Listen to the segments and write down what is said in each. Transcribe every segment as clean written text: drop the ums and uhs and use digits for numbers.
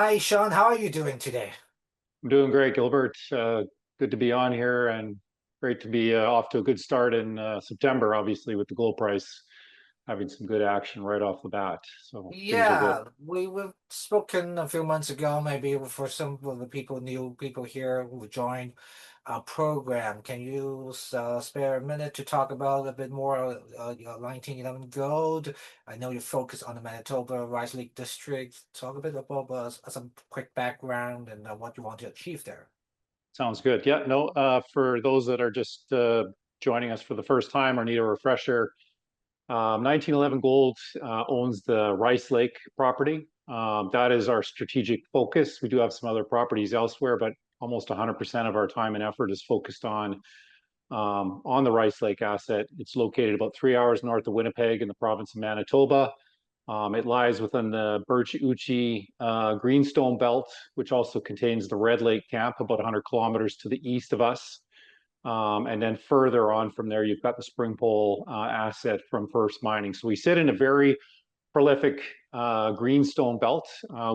Hi, Shaun. How are you doing today? I'm doing great, Gilbert. Good to be on here and great to be off to a good start in September, obviously, with the gold price having some good action right off the bat. So things are good. Yeah, we've spoken a few months ago, maybe for some of the new people here who joined our program. Can you spare a minute to talk about a bit more 1911 Gold? I know you focus on the Manitoba Rice Lake District. Talk a bit about some quick background and what you want to achieve there. Sounds good. Yeah, no, for those that are just joining us for the first time or need a refresher, 1911 Gold owns the Rice Lake property. That is our strategic focus. We do have some other properties elsewhere, but almost 100% of our time and effort is focused on the Rice Lake asset. It's located about 3 hours north of Winnipeg in the province of Manitoba. It lies within the Birch-Uchi Greenstone Belt, which also contains the Red Lake Camp, about 100 kilometers to the east of us. And then further on from there, you've got the Springpole asset from First Mining. So we sit in a very prolific greenstone belt.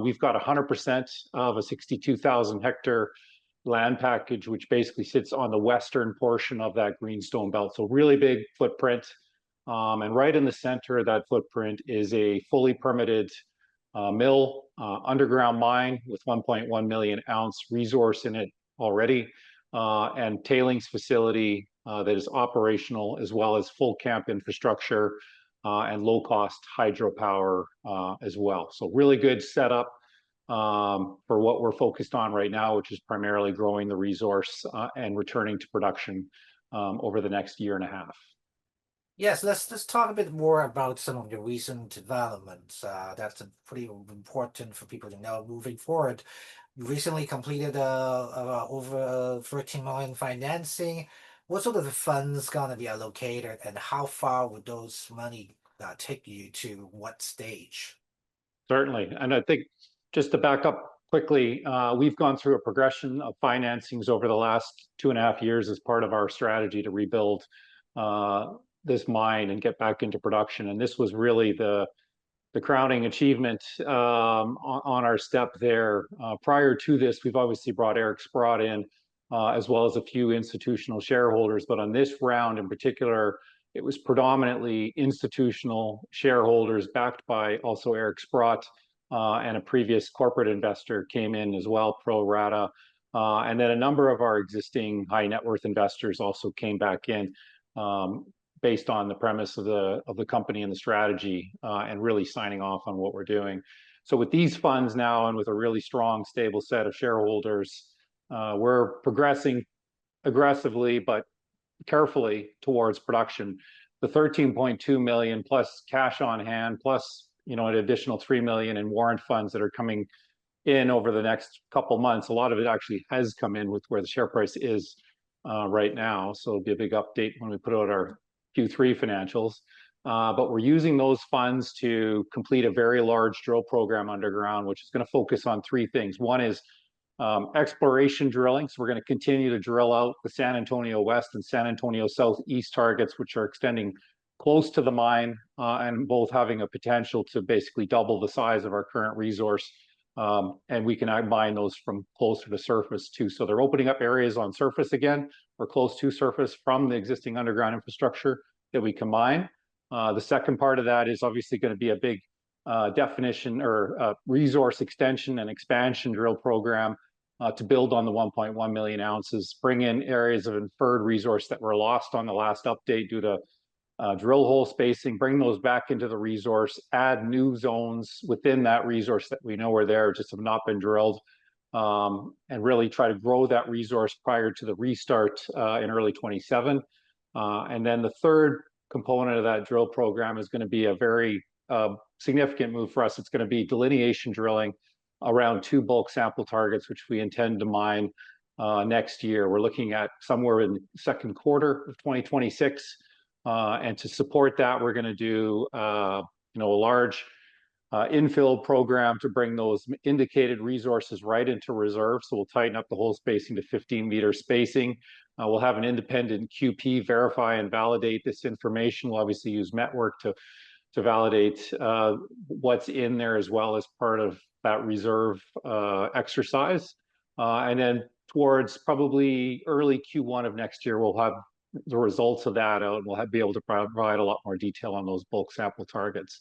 We've got 100% of a 62,000 hectare land package, which basically sits on the western portion of that greenstone belt. So really big footprint. And right in the center of that footprint is a fully permitted mill, underground mine with 1.1 million ounce resource in it already, and tailings facility that is operational, as well as full camp infrastructure and low-cost hydropower as well. So really good setup for what we're focused on right now, which is primarily growing the resource and returning to production over the next year and a half. Yes, let's talk a bit more about some of the recent developments. That's pretty important for people to know moving forward. You recently completed over 13 million financing. What sort of funds gonna be allocated, and how far would those money take you to what stage? Certainly, and I think just to back up quickly, we've gone through a progression of financings over the last 2.5 years as part of our strategy to rebuild this mine and get back into production. And this was really the crowning achievement on our step there. Prior to this, we've obviously brought Eric Sprott in, as well as a few institutional shareholders. But on this round in particular, it was predominantly institutional shareholders backed by also Eric Sprott, and a previous corporate investor came in as well, pro rata. And then a number of our existing high net worth investors also came back in, based on the premise of the company and the strategy, and really signing off on what we're doing. So with these funds now, and with a really strong, stable set of shareholders, we're progressing aggressively but carefully towards production. The 13.2 million plus cash on hand, plus an additional 3 million in warrant funds that are coming in over the next couple months. A lot of it actually has come in with where the share price is right now. So it'll be a big update when we put out our Q3 financials, but we're using those funds to complete a very large drill program underground, which is going to focus on three things. One is exploration drilling. So we're going to continue to drill out the San Antonio West and San Antonio Southeast targets, which are extending close to the mine, and both having a potential to basically double the size of our current resource. And we can mine those from closer to surface too. So they're opening up areas on surface again, or close to surface from the existing underground infrastructure that we can mine. The second part of that is obviously going to be a big definition or resource extension and expansion drill program to build on the 1.1 million ounces, bring in areas of inferred resource that were lost on the last update due to drill hole spacing, bring those back into the resource, add new zones within that resource that we know are there, just have not been drilled, and really try to grow that resource prior to the restart in early 27. And then the third component of that drill program is going to be a very significant move for us. It's going to be delineation drilling around 2 bulk sample targets, which we intend to mine next year. We're looking at somewhere in the second quarter of 2026. And to support that, we're going to do a large infill program to bring those indicated resources right into reserve. So we'll tighten up the hole spacing to 15-meter spacing. We'll have an independent QP verify and validate this information. We'll obviously use Network to to validate what's in there as well as part of that reserve exercise. And then towards probably early Q1 of next year, we'll have the results of that out, and we'll be able to provide a lot more detail on those bulk sample targets.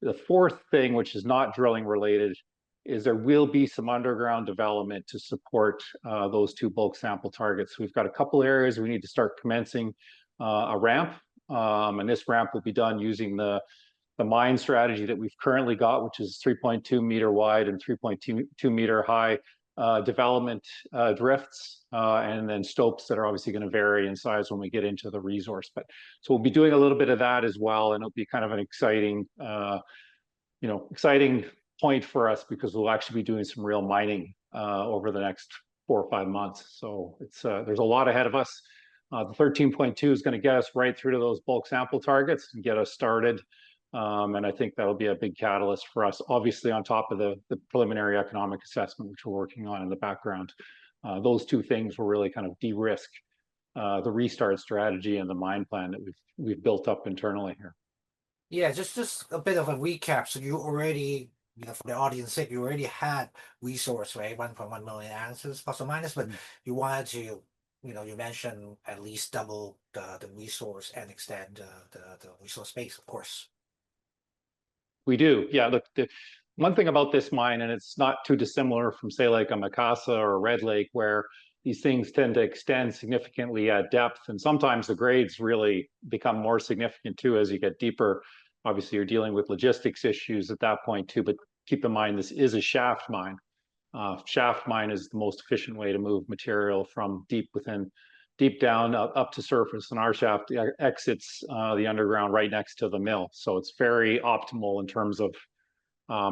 The fourth thing, which is not drilling related, is there will be some underground development to support those two bulk sample targets. We've got a couple areas we need to start commencing a ramp, and this ramp will be done using the mine strategy that we've currently got, which is 3.2 meter wide and 3.2 meter high development drifts, and then stopes that are obviously going to vary in size when we get into the resource. But so we'll be doing a little bit of that as well, and it'll be kind of an exciting, exciting point for us, because we'll actually be doing some real mining over the next 4 or 5 months. So it's there's a lot ahead of us. The 13.2 is going to get us right through to those bulk sample targets and get us started. And I think that'll be a big catalyst for us, obviously on top of the preliminary economic assessment, which we're working on in the background. Those two things will really kind of de-risk the restart strategy and the mine plan that we've built up internally here. Yeah, just a bit of a recap. So you already, for the audience sake, you already had resource, right? 1.1 million ounces plus or minus, but you wanted to, you mentioned at least double the resource and extend the resource base, of course. We do. Yeah, look, the one thing about this mine, and it's not too dissimilar from, say, like a Macassa or a Red Lake, where these things tend to extend significantly at depth, and sometimes the grades really become more significant too as you get deeper. Obviously, you're dealing with logistics issues at that point too, but keep in mind, this is a shaft mine. Shaft mine is the most efficient way to move material from deep down up to surface, and our shaft exits the underground right next to the mill, so it's very optimal in terms of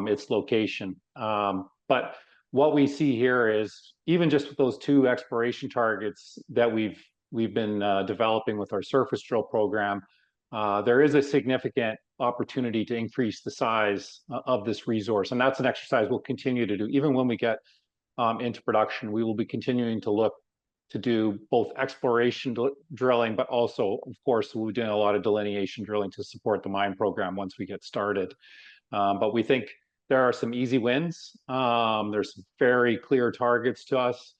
its location. But what we see here is, even just with those two exploration targets that we've been developing with our surface drill program, there is a significant opportunity to increase the size of this resource, and that's an exercise we'll continue to do. Even when we get into production, we will be continuing to look to do both exploration drilling, but also, of course, we'll be doing a lot of delineation drilling to support the mine program once we get started. But we think there are some easy wins. There's some very clear targets to us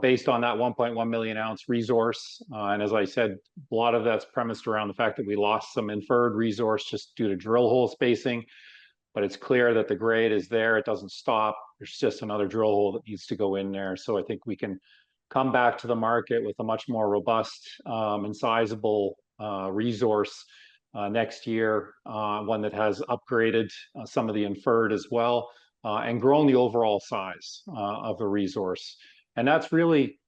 based on that 1.1 million ounce resource. And as I said, a lot of that's premised around the fact that we lost some inferred resource just due to drill hole spacing. But it's clear that the grade is there. It doesn't stop. There's just another drill hole that needs to go in there. So I think we can come back to the market with a much more robust and sizable resource next year, one that has upgraded some of the inferred as well, and grown the overall size of the resource. And that's really,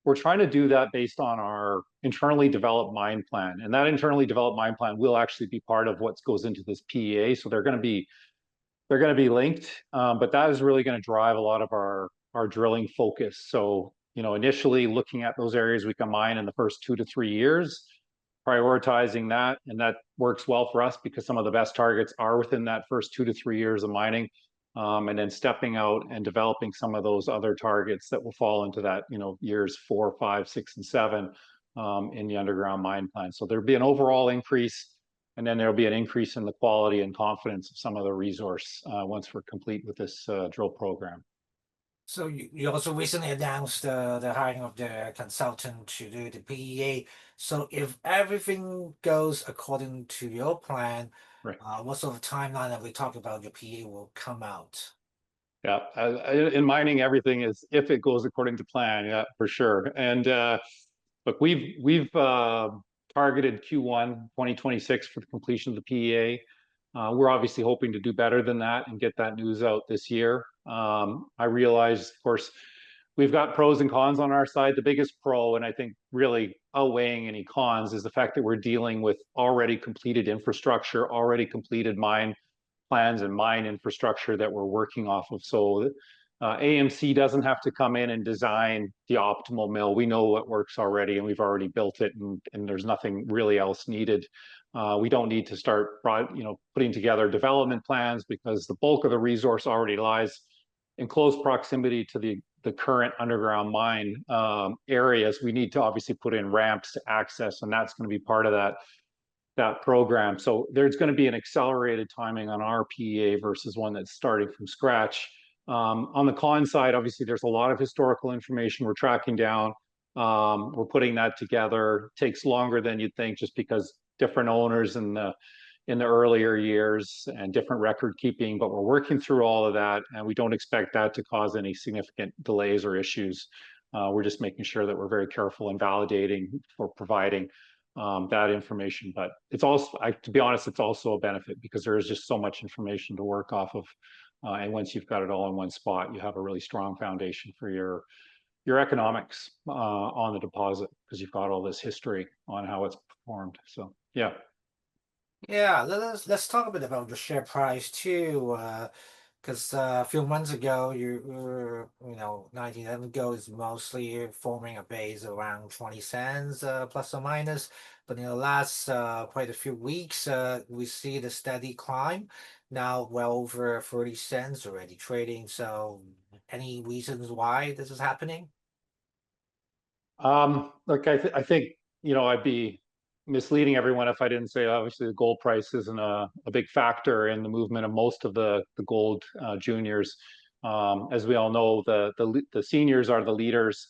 we're trying to do that based on our internally developed mine plan. And that internally developed mine plan will actually be part of what goes into this PEA. So they're going to be linked, but that is really going to drive a lot of our drilling focus. So, initially looking at those areas we can mine in the first 2 to 3 years, prioritizing that, and that works well for us because some of the best targets are within that first 2 to 3 years of mining, and then stepping out and developing some of those other targets that will fall into that, years 4, 5, 6, and 7 in the underground mine plan. So there'll be an overall increase, and then there'll be an increase in the quality and confidence of some of the resource once we're complete with this drill program. So you also recently announced the hiring of the consultant to do the PEA. So if everything goes according to your plan, right, what sort of timeline have we talked about your PEA will come out? Yeah, in mining, everything is if it goes according to plan, yeah, for sure. And look, we've targeted Q1 2026 for the completion of the PEA. We're obviously hoping to do better than that and get that news out this year. I realize, of course, we've got pros and cons on our side. The biggest pro, and I think really outweighing any cons, is the fact that we're dealing with already completed infrastructure, already completed mine plans and mine infrastructure that we're working off of. So AMC doesn't have to come in and design the optimal mill. We know what works already, and we've already built it, and there's nothing really else needed. We don't need to start, putting together development plans because the bulk of the resource already lies in close proximity to the current underground mine areas. We need to obviously put in ramps to access, and that's going to be part of that program. So there's going to be an accelerated timing on our PEA versus one that's starting from scratch. On the con side, obviously, there's a lot of historical information we're tracking down. We're putting that together. It takes longer than you'd think, just because different owners in the earlier years and different record keeping, but we're working through all of that, and we don't expect that to cause any significant delays or issues. We're just making sure that we're very careful in validating for providing that information. But it's also, to be honest, it's also a benefit because there is just so much information to work off of. And once you've got it all in one spot, you have a really strong foundation for your economics on the deposit, because you've got all this history on how it's performed. So yeah. Yeah, let's talk a bit about the share price too, because a few months ago, you were, 1911 ago is mostly forming a base around 20 cents plus or minus, but in the last quite a few weeks, we see the steady climb. Now well over 30 cents already trading. So any reasons why this is happening? Look, I think, I'd be misleading everyone if I didn't say obviously the gold price isn't a big factor in the movement of most of the gold juniors. As we all know, the seniors are the leaders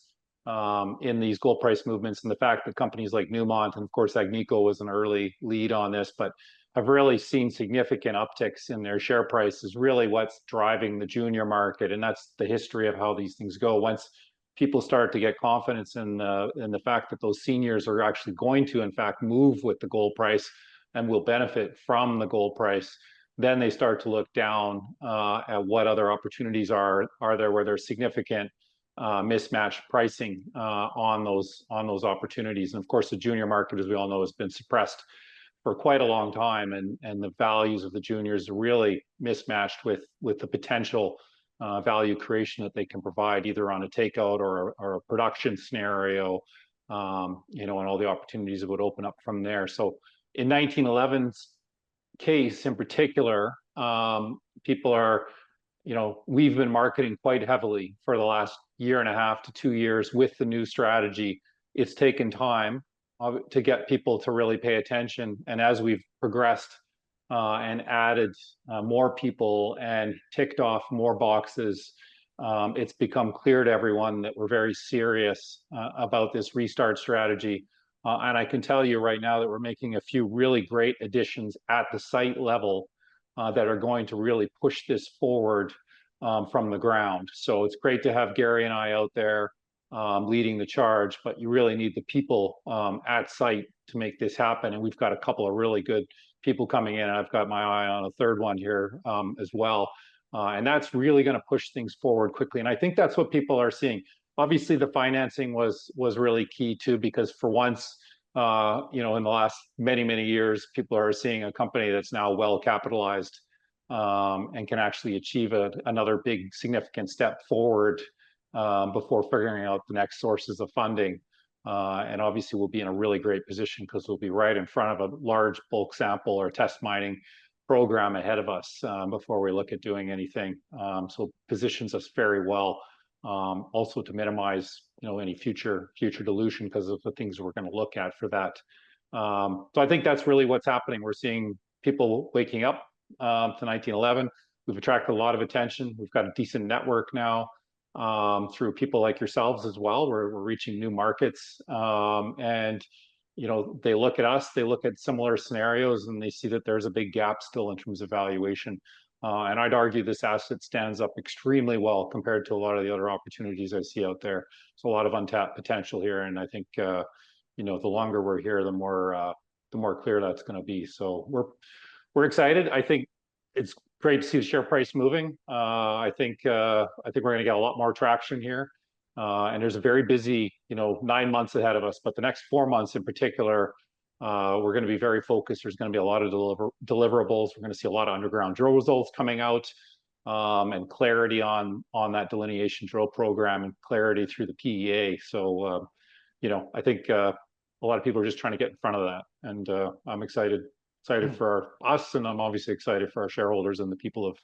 in these gold price movements, and the fact that companies like Newmont and of course Agnico was an early lead on this, but have really seen significant upticks in their share price is really what's driving the junior market, and that's the history of how these things go. Once people start to get confidence in the fact that those seniors are actually going to, in fact, move with the gold price and will benefit from the gold price, then they start to look down at what other opportunities are there where there's significant mismatched pricing on those opportunities. And of course, the junior market, as we all know, has been suppressed for quite a long time, and the values of the juniors are really mismatched with the potential value creation that they can provide either on a takeout or a production scenario, and all the opportunities that would open up from there. So in 1911's case in particular, people are, we've been marketing quite heavily for the last year and a half to 2 years with the new strategy. It's taken time to get people to really pay attention. And as we've progressed and added more people and ticked off more boxes, it's become clear to everyone that we're very serious about this restart strategy. And I can tell you right now that we're making a few really great additions at the site level that are going to really push this forward from the ground. So it's great to have Gary and I out there leading the charge, but you really need the people at site to make this happen. And we've got a couple of really good people coming in, and I've got my eye on a third one here as well. And that's really going to push things forward quickly. And I think that's what people are seeing. Obviously, the financing was really key too, because for once, in the last many years, people are seeing a company that's now well capitalized and can actually achieve another big significant step forward before figuring out the next sources of funding. And obviously we'll be in a really great position because we'll be right in front of a large bulk sample or test mining program ahead of us before we look at doing anything. So it positions us very well, also to minimize any future dilution because of the things we're going to look at for that. So I think that's really what's happening. We're seeing people waking up to 1911. We've attracted a lot of attention. We've got a decent network now through people like yourselves as well. We're reaching new markets, and they look at us, they look at similar scenarios, and they see that there's a big gap still in terms of valuation. And I'd argue this asset stands up extremely well compared to a lot of the other opportunities I see out there. There's a lot of untapped potential here, and I think the longer we're here, the more clear that's going to be. So we're excited. I think it's great to see the share price moving. I think we're going to get a lot more traction here. And there's a very busy, 9 months ahead of us, but the next 4 months in particular, we're going to be very focused. There's going to be a lot of deliverables. We're going to see a lot of underground drill results coming out, and clarity on that delineation drill program and clarity through the PEA. So, I think a lot of people are just trying to get in front of that, and I'm excited for us, and I'm obviously excited for our shareholders and the people of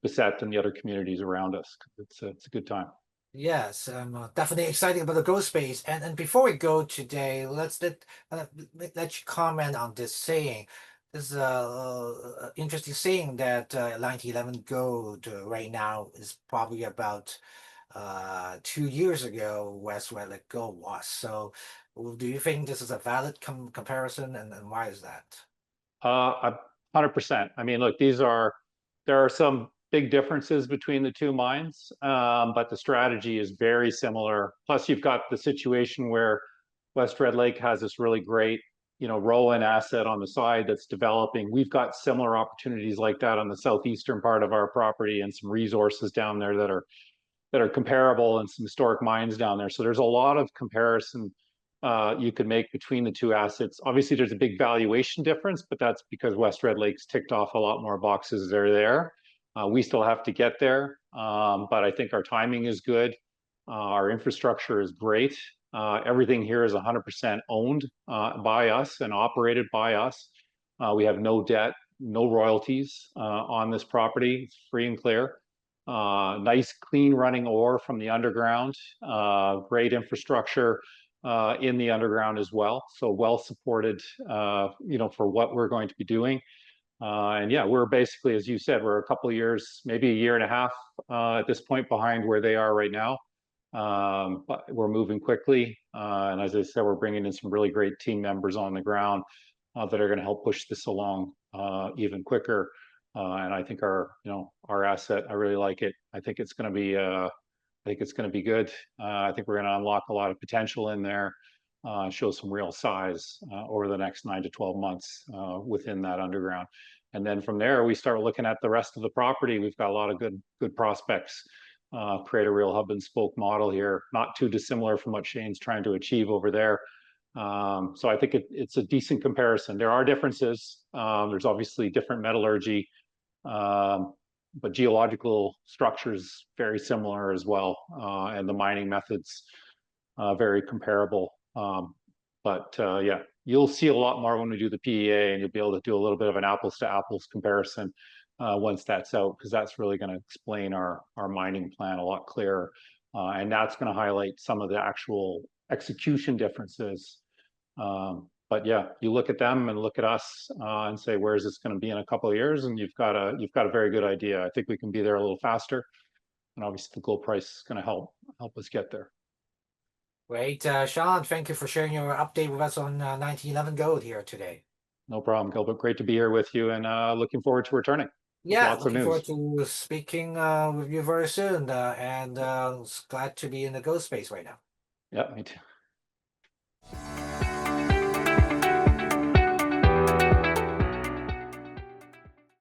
Bessette and the other communities around us. It's a good time. Yes, I'm definitely excited about the growth space. And before we go today, let you comment on this saying. This is interesting saying that 1911 gold right now is probably about 2 years ago West Red Lake gold was. So, do you think this is a valid comparison, and why is that? 100%. I mean, look, there are some big differences between the two mines, but the strategy is very similar. Plus, you've got the situation where West Red Lake has this really great, Rowan asset on the side that's developing. We've got similar opportunities like that on the southeastern part of our property, and some resources down there that are comparable, and some historic mines down there. So there's a lot of comparison you could make between the two assets. Obviously, there's a big valuation difference, but that's because West Red Lake's ticked off a lot more boxes that are there. We still have to get there, but I think our timing is good. Our infrastructure is great. Everything here is 100% owned by us and operated by us. We have no debt, no royalties on this property. It's free and clear. Nice, clean running ore from the underground. Great infrastructure in the underground as well. So well supported, for what we're going to be doing. And yeah, we're basically, as you said, we're a couple of years, maybe a year and a half at this point behind where they are right now. But we're moving quickly. And as I said, we're bringing in some really great team members on the ground that are going to help push this along even quicker. And I think our asset, I really like it. I think it's going to be good. I think we're going to unlock a lot of potential in there, show some real size over the next 9 to 12 months within that underground. And then from there, we start looking at the rest of the property. We've got a lot of good prospects. Create a real hub and spoke model here, not too dissimilar from what Shane's trying to achieve over there. So I think it's a decent comparison. There are differences. There's obviously different metallurgy, but geological structures very similar as well, and the mining methods very comparable. But yeah, you'll see a lot more when we do the PEA, and you'll be able to do a little bit of an apples to apples comparison once that's out, because that's really going to explain our mining plan a lot clearer, and that's going to highlight some of the actual execution differences. But yeah, you look at them and look at us and say, where is this going to be in a couple of years? And you've got a very good idea. I think we can be there a little faster, and obviously the gold price is going to help us get there. Great, Shaun, thank you for sharing your update with us on 1911 gold here today. No problem, Gilbert. Great to be here with you, and looking forward to returning. Yeah, lots of looking news. forward to speaking with you very soon, and glad to be in the gold space right now. Yeah, me too.